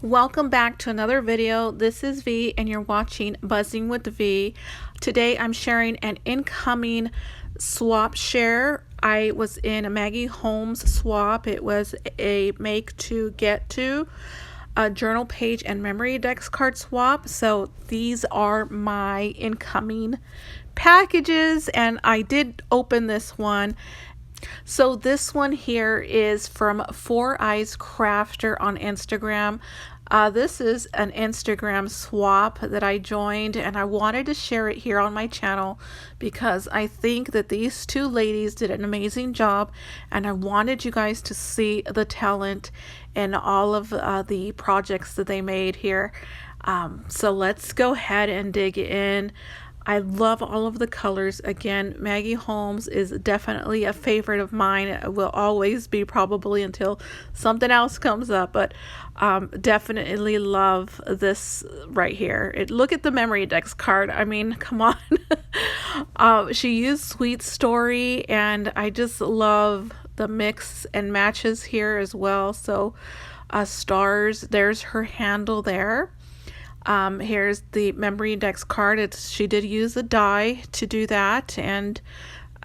Welcome back to another video. This is V and you're watching Buzzing with V. Today I'm sharing an incoming swap share. I was in a Maggie Holmes swap. It was a make to get to a journal page and MemoryDex card swap. So these are my incoming packages and I did open this one. So this one here is from Four Eyes Crafter on Instagram. This is an Instagram swap that I joined and I wanted to share it here on my channel because I think that these two ladies did an amazing job and I wanted you guys to see the talent in all of the projects that they made here. So let's go ahead and dig in. I love all of the colors. Again, Maggie Holmes is definitely a favorite of mine. It will always be, probably until something else comes up, but definitely love this right here. Look at the MemoryDex card. I mean, come on. She used Sweet Story and I just love the mix and matches here as well. So stars, there's her handle there. Here's the MemoryDex card. She did use a die to do that, and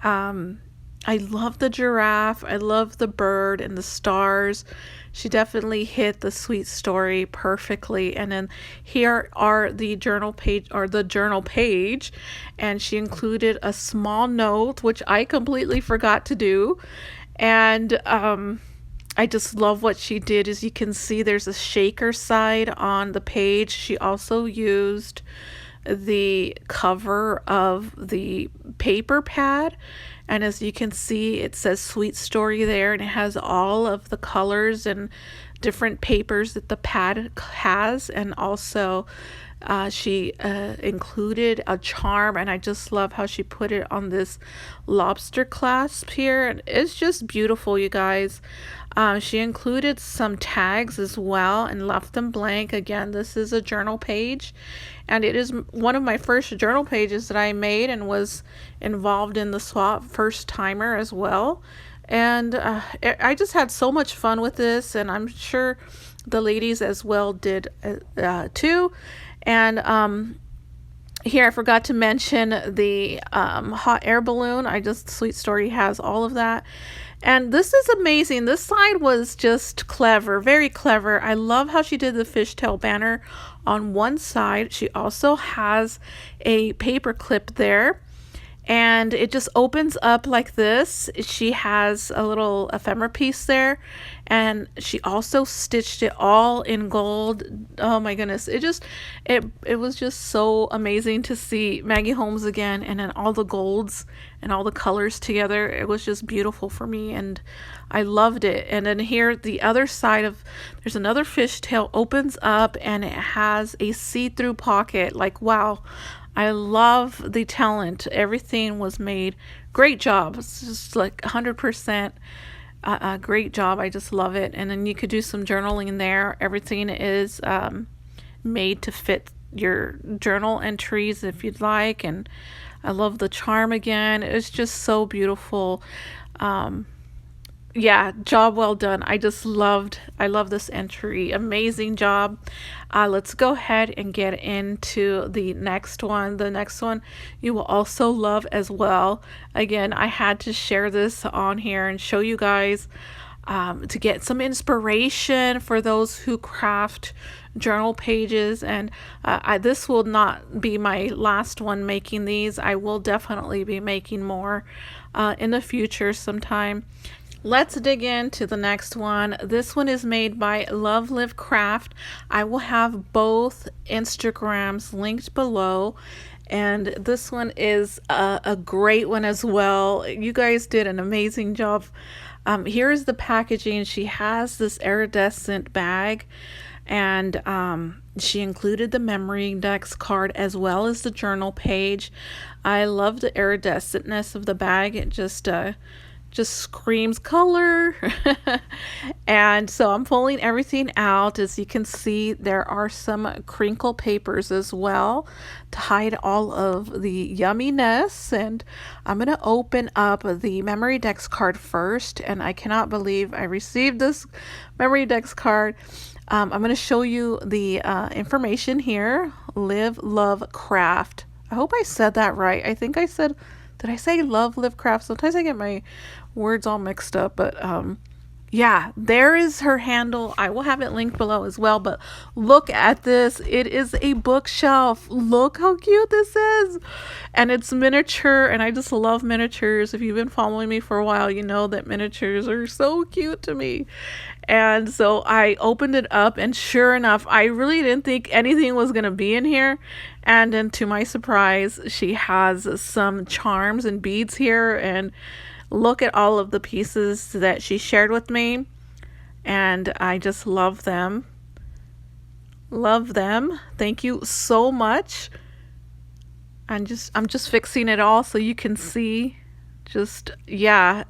I love the giraffe. I love the bird and the stars. She definitely hit the Sweet Story perfectly. And then here are the journal page, and she included a small note, which I completely forgot to do, and I just love what she did. As you can see, there's a shaker side on the page. She also used the cover of the paper pad, and as you can see, it says Sweet Story there, and it has all of the colors and different papers that the pad has. And also she included a charm, and I just love how she put it on this lobster clasp here, and it's just beautiful, you guys. She included some tags as well and left them blank. Again, this is a journal page, and it is one of my first journal pages that I made and was involved in the swap, first timer as well. And I just had so much fun with this, and I'm sure the ladies as well did too. And here I forgot to mention the hot air balloon. Sweet Story has all of that. And this is amazing. This side was just clever, very clever. I love how she did the fishtail banner on one side. She also has a paper clip there, and it just opens up like this. She has a little ephemera piece there, and she also stitched it all in gold. Oh my goodness, it was just so amazing to see Maggie Holmes again, and then all the golds and all the colors together. It was just beautiful for me, and I loved it. And then here, the other side there's another fishtail, opens up, and it has a see-through pocket. Like, wow. I love the talent. Everything was made. Great job. It's just like 100% a great job. I just love it. And then you could do some journaling there. Everything is made to fit your journal entries if you'd like. And I love the charm again. It's just so beautiful. Yeah, job well done. I love this entry. Amazing job. Let's go ahead and get into the next one. The next one you will also love as well. Again, I had to share this on here and show you guys to get some inspiration for those who craft journal pages. And this will not be my last one making these. I will definitely be making more in the future sometime. Let's dig into the next one. This one is made by Love Live Craft. I will have both Instagrams linked below, and this one is a great one as well. You guys did an amazing job. Here is the packaging. She has this iridescent bag, and she included the MemoryDex card as well as the journal page. I love the iridescentness of the bag. It just screams color. And so I'm pulling everything out. As you can see, there are some crinkle papers as well to hide all of the yumminess. And I'm going to open up the MemoryDex card first. And I cannot believe I received this MemoryDex card. I'm going to show you the information here. Live, love, craft. I hope I said that right. I think I said, did I say love, live, craft? Sometimes I get my words all mixed up, but yeah, there is her handle. I will have it linked below as well, but look at this. It is a bookshelf. Look how cute this is. And it's miniature, and I just love miniatures. If you've been following me for a while, you know that miniatures are so cute to me. And so I opened it up, and sure enough, I really didn't think anything was going to be in here. And then to my surprise, she has some charms and beads here, and look at all of the pieces that she shared with me, and I just love them. Love them. Thank you so much. I'm just fixing it all so you can see. Just yeah,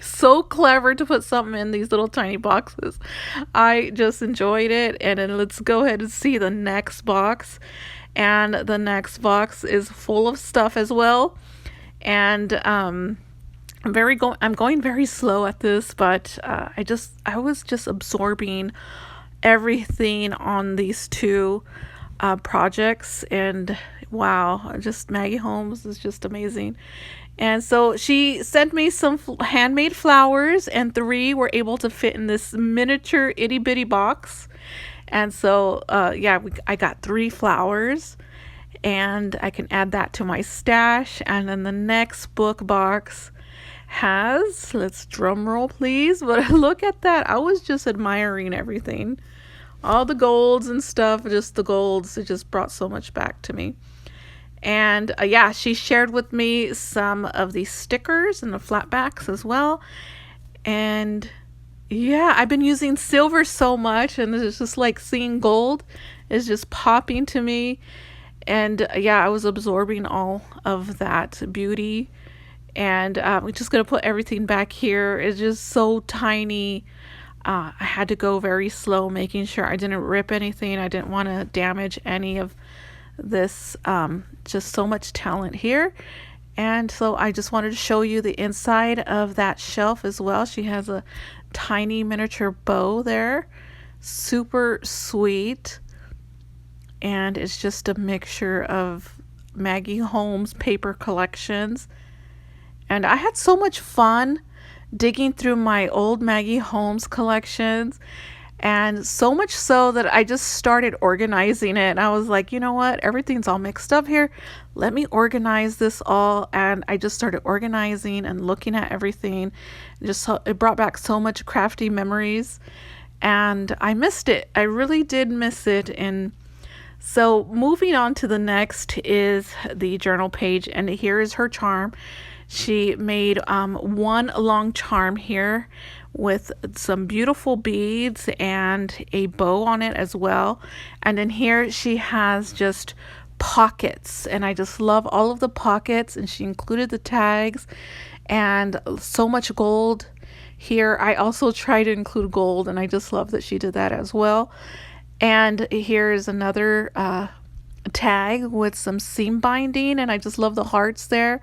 so clever to put something in these little tiny boxes. I just enjoyed it. And then let's go ahead and see the next box. And the next box is full of stuff as well. And I'm going very slow at this, but I was just absorbing everything on these two projects, and wow, just Maggie Holmes is just amazing. And so she sent me some handmade flowers, and 3 were able to fit in this miniature itty bitty box. And so yeah, I got 3 flowers, and I can add that to my stash. And then the next book box has, let's drum roll please, but look at that. I was just admiring everything, all the golds and stuff. Just the golds, it just brought so much back to me. And yeah, she shared with me some of these stickers and the flat backs as well. And yeah, I've been using silver so much, and it's just like seeing gold is just popping to me. And yeah, I was absorbing all of that beauty. And we're just going to put everything back here. It's just so tiny. I had to go very slow, making sure I didn't rip anything. I didn't want to damage any of this. Just so much talent here. And so I just wanted to show you the inside of that shelf as well. She has a tiny miniature bow there. Super sweet. And it's just a mixture of Maggie Holmes paper collections. And I had so much fun digging through my old Maggie Holmes collections, and so much so that I just started organizing it. And I was like, you know what? Everything's all mixed up here. Let me organize this all. And I just started organizing and looking at everything. It brought back so much crafty memories, and I missed it. I really did miss it. And so moving on to the next is the journal page, and here is her charm. She made one long charm here with some beautiful beads and a bow on it as well. And then here she has just pockets, and I just love all of the pockets, and she included the tags and so much gold here. I also try to include gold, and I just love that she did that as well. And here's another tag with some seam binding, and I just love the hearts there.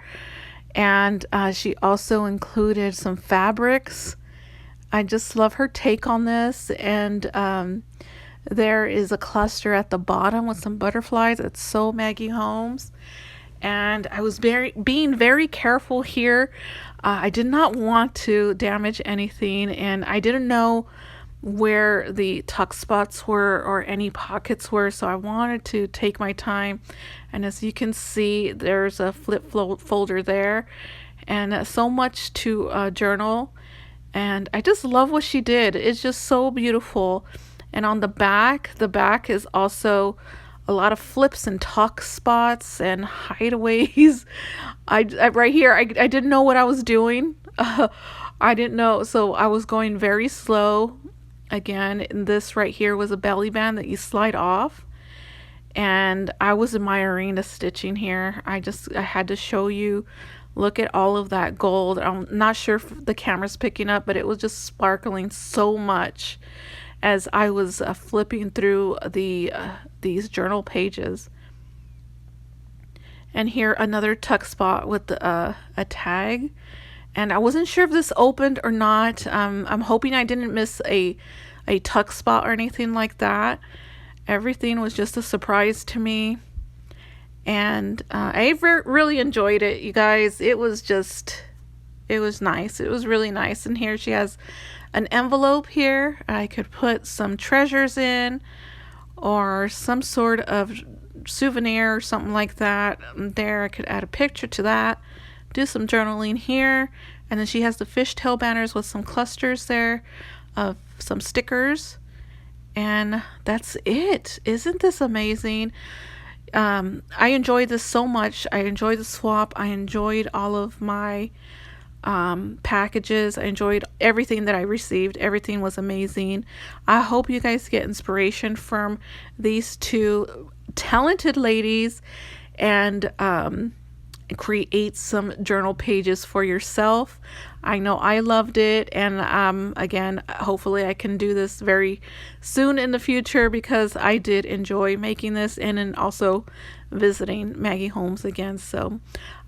And she also included some fabrics. I just love her take on this. And there is a cluster at the bottom with some butterflies. It's so Maggie Holmes. And I was being very careful here. I did not want to damage anything, and I didn't know where the tuck spots were or any pockets were, so I wanted to take my time. And as you can see, there's a flip folder there, and so much to journal. And I just love what she did. It's just so beautiful. And on the back is also a lot of flips and tuck spots and hideaways. I right here, I didn't know what I was doing. I didn't know, so I was going very slow. Again, this right here was a belly band that you slide off, and I was admiring the stitching here. I had to show you Look at all of that gold. I'm not sure if the camera's picking up, but it was just sparkling so much as I was flipping through these journal pages. And here another tuck spot with a tag. And I wasn't sure if this opened or not. I'm hoping I didn't miss a tuck spot or anything like that. Everything was just a surprise to me. And I really enjoyed it, you guys. It was nice. It was really nice. And here she has an envelope here. I could put some treasures in or some sort of souvenir or something like that. There, I could add a picture to that. Do some journaling here. And then she has the fishtail banners with some clusters there of some stickers. And that's it. Isn't this amazing? I enjoyed this so much. I enjoyed the swap. I enjoyed all of my packages. I enjoyed everything that I received. Everything was amazing. I hope you guys get inspiration from these two talented ladies and create some journal pages for yourself. I know I loved it, and again, hopefully I can do this very soon in the future because I did enjoy making this and also visiting Maggie Holmes again. So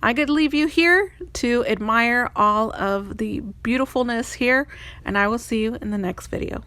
I could leave you here to admire all of the beautifulness here, and I will see you in the next video.